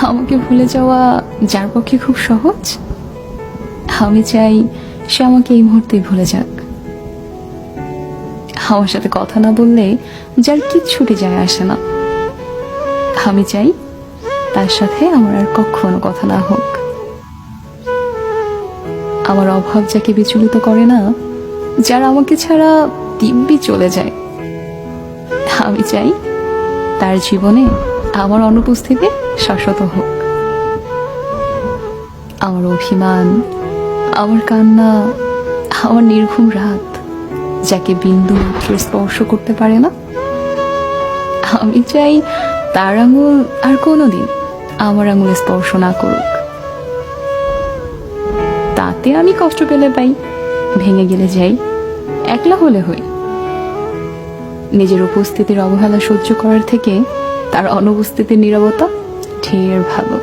আমাকে ভুলে যাওয়া যার পক্ষে খুব সহজ, আমি চাই সে আমাকে এই মুহূর্তেই ভুলে যাক। আমার সাথে কথা না বললে যার কিচ্ছুটি যায় আসে না, আমি চাই তার সাথে আমার আর কখনো কথা না হোক। আমার অভাব যাকে বিচলিত করে না, যারা আমাকে ছাড়া দিব্যি চলে যায়, আমি চাই তার জীবনে আমার অনুপস্থিতি শাশ্বত হোক। আমার অভিমান, আমার কান্না, আমার নির্ঘুম রাত যাকে বিন্দু মাত্র স্পর্শ করতে পারে না, আমি চাই তার আঙুল আর কোনোদিন আমার আঙুলে স্পর্শ না করুক। তাতে আমি কষ্ট পেলে পাই, ভেঙে গেলে যাই, একলা হলে হই। নিজের উপস্থিতির অবহেলা সহ্য করার থেকে তার অনুপস্থিতির নীরবতা ঢের ভালো।